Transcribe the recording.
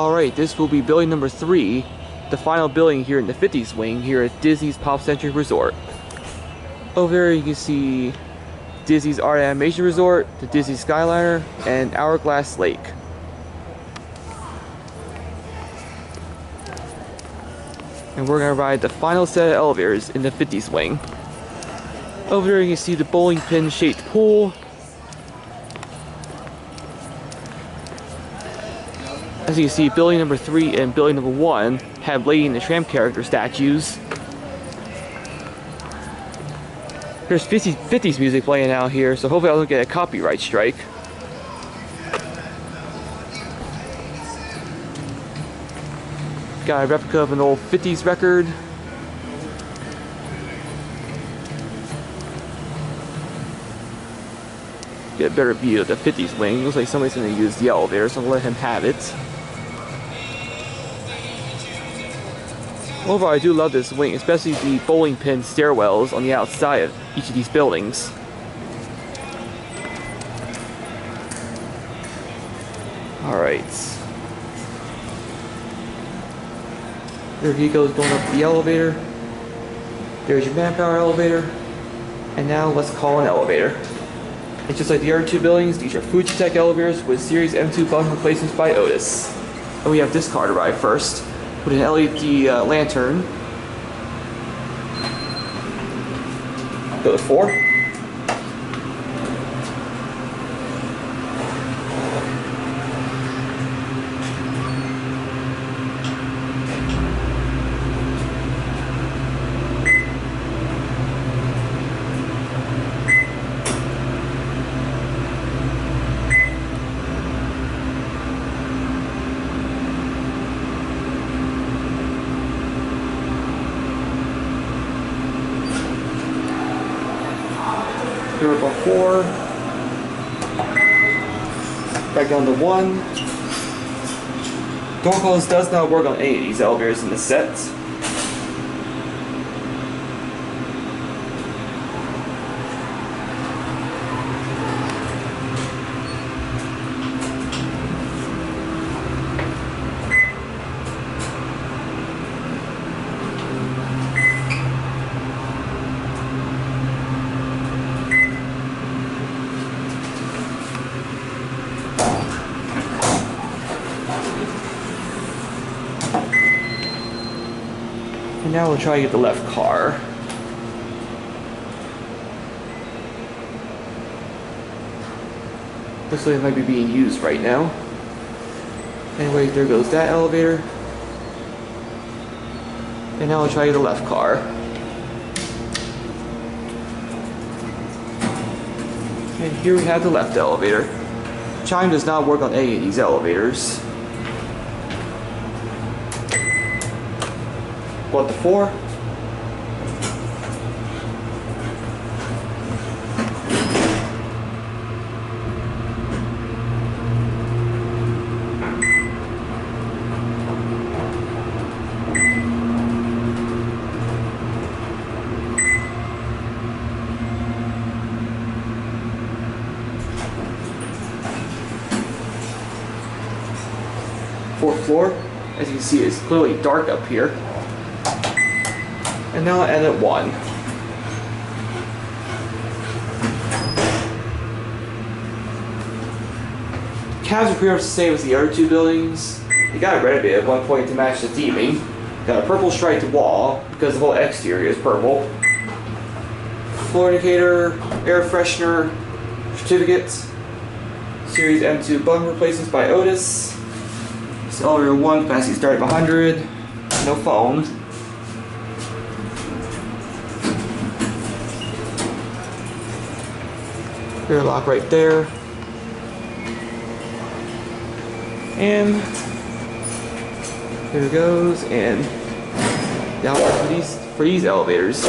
Alright, this will be building number 3, the final building here in the 50s wing here at Disney's Pop Century Resort. Over there you can see Disney's Art Animation Resort, the Disney Skyliner, and Hourglass Lake. And we're going to ride the final set of elevators in the 50s wing. Over there you can see the bowling pin shaped pool. As you can see, building number 3 and building number 1 have Lady and the Tramp character statues. There's 50s music playing out here, so hopefully I don't get a copyright strike. Got a replica of an old 50s record. Get a better view of the 50s wing. Looks like somebody's going to use the elevator, so I'll let him have it. Overall, I do love this wing, especially the bowling pin stairwells on the outside of each of these buildings. Alright. There he goes going up the elevator. There's your manpower elevator. And now let's call an elevator. And just like the other 2 buildings, these are Fujitec elevators with Series M2 button replacements by Otis. And we have this car to ride first, with an LED lantern. Go to 4. Here up on 4, back down to 1. Door close does not work on any of these elevators in the set. And now we'll try to get the left car. Looks like it might be being used right now. Anyway, there goes that elevator. And now we'll try to get the left car. And here we have the left elevator. Chime does not work on any of these elevators. Go up to 4. Fourth floor. As you can see, it's clearly dark up here. And now I end at 1. Cabs are pretty much the same as the other 2 buildings. They got renovated at one point to match the theming. Got a purple striped wall because the whole exterior is purple. Floor indicator, air freshener, certificates, Series M2 button replacements by Otis. Elevator 1, capacity starting at 100. No phone. Rear lock right there. And here it goes, and down for these elevators.